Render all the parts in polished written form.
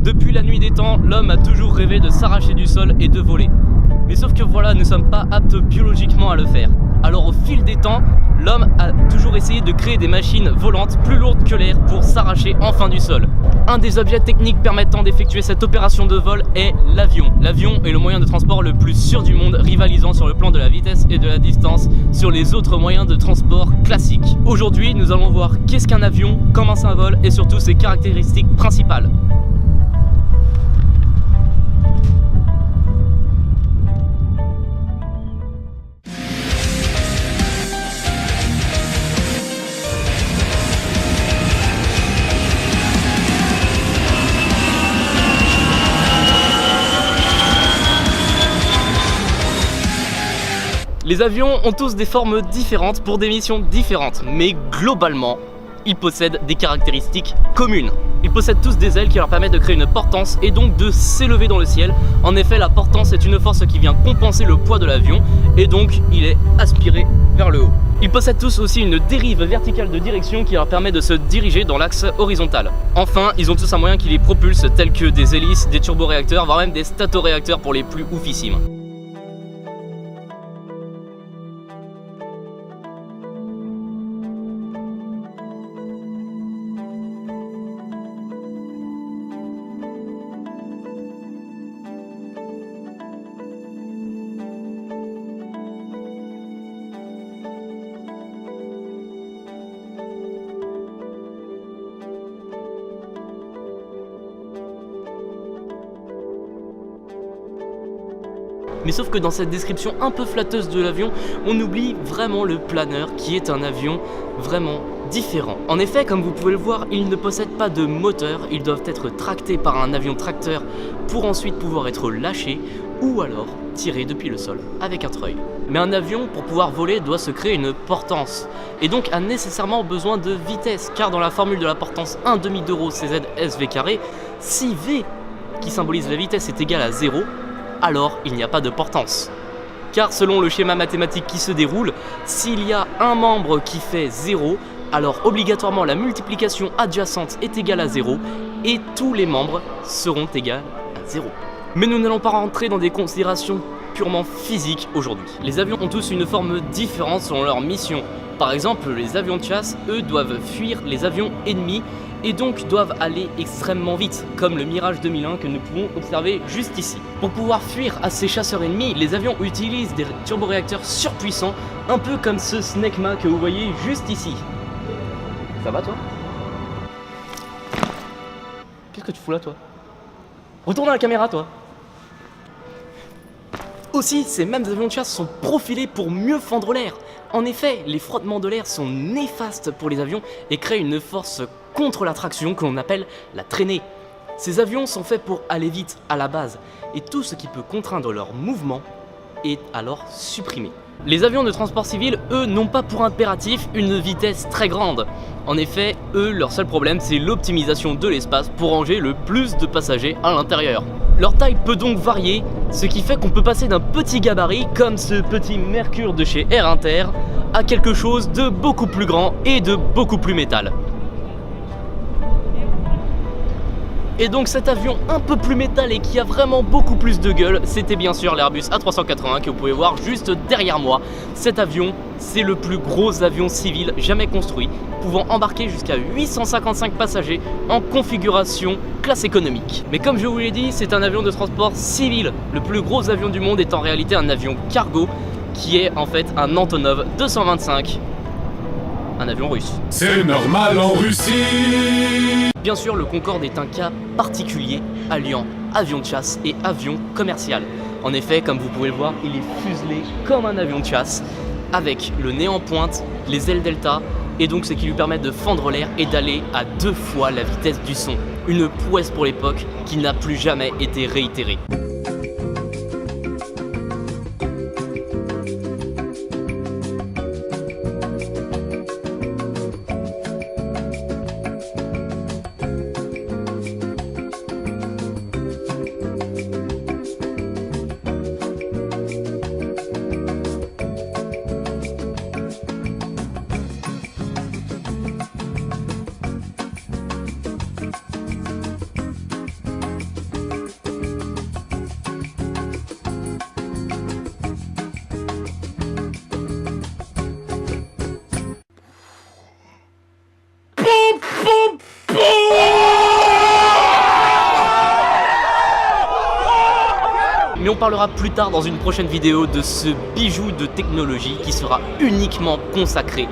Depuis la nuit des temps, l'homme a toujours rêvé de s'arracher du sol et de voler. Mais sauf que voilà, nous ne sommes pas aptes biologiquement à le faire. Alors au fil des temps, l'homme a toujours essayé de créer des machines volantes plus lourdes que l'air pour s'arracher enfin du sol. Un des objets techniques permettant d'effectuer cette opération de vol est l'avion. L'avion est le moyen de transport le plus sûr du monde, rivalisant sur le plan de la vitesse et de la distance sur les autres moyens de transport classiques. Aujourd'hui, nous allons voir qu'est-ce qu'un avion, comment ça vole et surtout ses caractéristiques principales. Les avions ont tous des formes différentes pour des missions différentes, mais globalement, ils possèdent des caractéristiques communes. Ils possèdent tous des ailes qui leur permettent de créer une portance et donc de s'élever dans le ciel. En effet, la portance est une force qui vient compenser le poids de l'avion et donc il est aspiré vers le haut. Ils possèdent tous aussi une dérive verticale de direction qui leur permet de se diriger dans l'axe horizontal. Enfin, ils ont tous un moyen qui les propulse tels que des hélices, des turboréacteurs, voire même des statoréacteurs pour les plus oufissimes. Mais sauf que dans cette description un peu flatteuse de l'avion, on oublie vraiment le planeur qui est un avion vraiment différent. En effet, comme vous pouvez le voir, ils ne possèdent pas de moteur, ils doivent être tractés par un avion tracteur pour ensuite pouvoir être lâchés ou alors tirés depuis le sol avec un treuil. Mais un avion, pour pouvoir voler, doit se créer une portance et donc a nécessairement besoin de vitesse, car dans la formule de la portance 1 demi de rho CZ SV carré, si V qui symbolise la vitesse est égal à 0, alors il n'y a pas de portance. Car selon le schéma mathématique qui se déroule, s'il y a un membre qui fait 0, alors obligatoirement la multiplication adjacente est égale à 0 et tous les membres seront égaux à 0. Mais nous n'allons pas rentrer dans des considérations purement physiques aujourd'hui. Les avions ont tous une forme différente selon leur mission. Par exemple, les avions de chasse, eux, doivent fuir les avions ennemis et donc doivent aller extrêmement vite, comme le Mirage 2001 que nous pouvons observer juste ici. Pour pouvoir fuir à ces chasseurs ennemis, les avions utilisent des turboréacteurs surpuissants, un peu comme ce Snecma que vous voyez juste ici. Ça va toi? Qu'est-ce que tu fous là toi? Retourne à la caméra toi! Aussi, ces mêmes avions de chasse sont profilés pour mieux fendre l'air. En effet, les frottements de l'air sont néfastes pour les avions et créent une force contre la traction que l'on appelle la traînée. Ces avions sont faits pour aller vite à la base et tout ce qui peut contraindre leur mouvement est alors supprimé. Les avions de transport civil, eux, n'ont pas pour impératif une vitesse très grande. En effet, eux, leur seul problème, c'est l'optimisation de l'espace pour ranger le plus de passagers à l'intérieur. Leur taille peut donc varier, ce qui fait qu'on peut passer d'un petit gabarit, comme ce petit Mercure de chez Air Inter, à quelque chose de beaucoup plus grand et de beaucoup plus métal. Et donc cet avion un peu plus métal et qui a vraiment beaucoup plus de gueule, c'était bien sûr l'Airbus A380 que vous pouvez voir juste derrière moi. Cet avion, c'est le plus gros avion civil jamais construit, pouvant embarquer jusqu'à 855 passagers en configuration classe économique. Mais comme je vous l'ai dit, c'est un avion de transport civil. Le plus gros avion du monde est en réalité un avion cargo, qui est en fait un Antonov 225, un avion russe. C'est normal en Russie. Bien sûr, le Concorde est un cas particulier alliant avion de chasse et avion commercial. En effet, comme vous pouvez le voir, il est fuselé comme un avion de chasse, avec le nez en pointe, les ailes delta, et donc ce qui lui permet de fendre l'air et d'aller à 2 fois la vitesse du son. Une prouesse pour l'époque qui n'a plus jamais été réitérée. Mais on parlera plus tard dans une prochaine vidéo de ce bijou de technologie qui sera uniquement consacré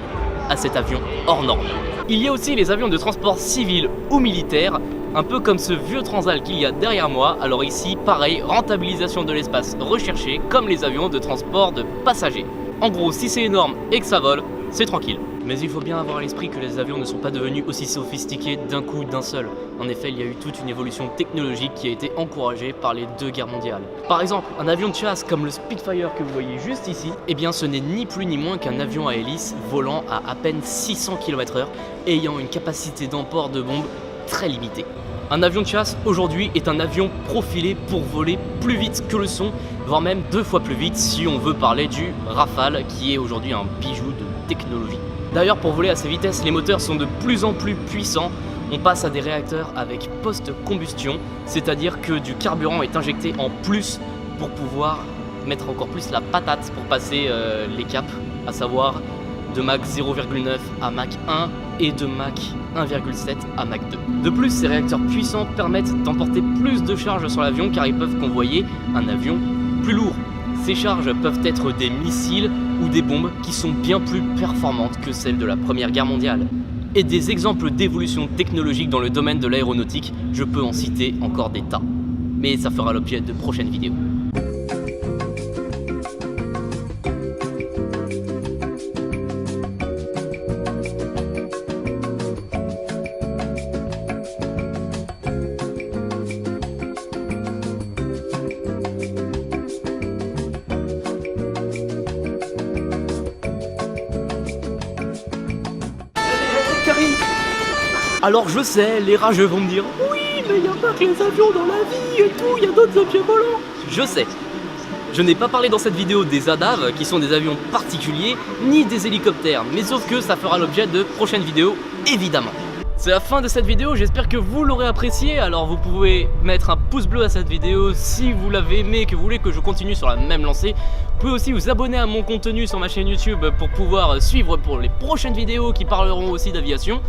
à cet avion hors norme. Il y a aussi les avions de transport civil ou militaire, un peu comme ce vieux Transal qu'il y a derrière moi. Alors ici, pareil, rentabilisation de l'espace recherché, comme les avions de transport de passagers. En gros, si c'est énorme et que ça vole, c'est tranquille. Mais il faut bien avoir à l'esprit que les avions ne sont pas devenus aussi sophistiqués d'un coup d'un seul. En effet, il y a eu toute une évolution technologique qui a été encouragée par les deux guerres mondiales. Par exemple, un avion de chasse comme le Spitfire que vous voyez juste ici, eh bien ce n'est ni plus ni moins qu'un avion à hélice volant à peine 600 km/h et ayant une capacité d'emport de bombes très limitée. Un avion de chasse aujourd'hui est un avion profilé pour voler plus vite que le son, voire même 2 fois plus vite si on veut parler du Rafale qui est aujourd'hui un bijou de technologie. D'ailleurs, pour voler à ces vitesses, les moteurs sont de plus en plus puissants. On passe à des réacteurs avec post-combustion, c'est-à-dire que du carburant est injecté en plus pour pouvoir mettre encore plus la patate pour passer les caps, à savoir de Mach 0,9 à Mach 1 et de Mach 1,7 à Mach 2. De plus, ces réacteurs puissants permettent d'emporter plus de charges sur l'avion car ils peuvent convoyer un avion plus lourd. Ces charges peuvent être des missiles ou des bombes qui sont bien plus performantes que celles de la Première Guerre mondiale. Et des exemples d'évolution technologique dans le domaine de l'aéronautique, je peux en citer encore des tas. Mais ça fera l'objet de prochaines vidéos. Alors je sais, les rageux vont me dire « Oui, mais il n'y a pas que les avions dans la vie et tout, il y a d'autres objets volants !» Je sais. Je n'ai pas parlé dans cette vidéo des ADAV, qui sont des avions particuliers, ni des hélicoptères, mais sauf que ça fera l'objet de prochaines vidéos, évidemment. C'est la fin de cette vidéo, j'espère que vous l'aurez appréciée, alors vous pouvez mettre un pouce bleu à cette vidéo si vous l'avez aimé et que vous voulez que je continue sur la même lancée. Vous pouvez aussi vous abonner à mon contenu sur ma chaîne YouTube pour pouvoir suivre pour les prochaines vidéos qui parleront aussi d'aviation.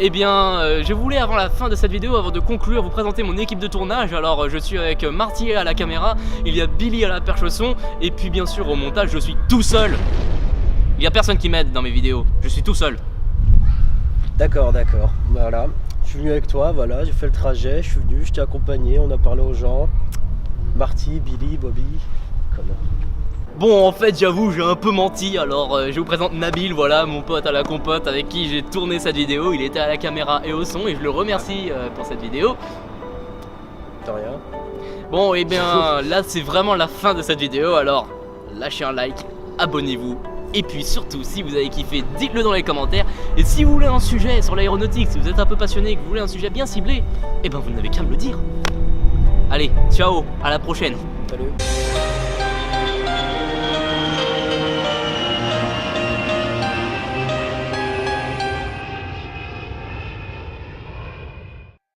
Eh bien, je voulais avant la fin de cette vidéo, avant de conclure, vous présenter mon équipe de tournage. Alors, je suis avec Marty à la caméra, il y a Billy à la perche son, et puis bien sûr au montage, je suis tout seul. Il n'y a personne qui m'aide dans mes vidéos, je suis tout seul. D'accord, voilà. Je suis venu avec toi, voilà, j'ai fait le trajet, je suis venu, je t'ai accompagné, on a parlé aux gens. Marty, Billy, Bobby, connard. Bon, en fait, j'avoue, j'ai un peu menti, alors je vous présente Nabil, voilà, mon pote à la compote avec qui j'ai tourné cette vidéo. Il était à la caméra et au son et je le remercie pour cette vidéo. De rien. Bon, et bien là, c'est vraiment la fin de cette vidéo, alors lâchez un like, abonnez-vous. Et puis surtout, si vous avez kiffé, dites-le dans les commentaires. Et si vous voulez un sujet sur l'aéronautique, si vous êtes un peu passionné, que vous voulez un sujet bien ciblé, eh ben vous n'avez qu'à me le dire. Allez, ciao, à la prochaine. Salut.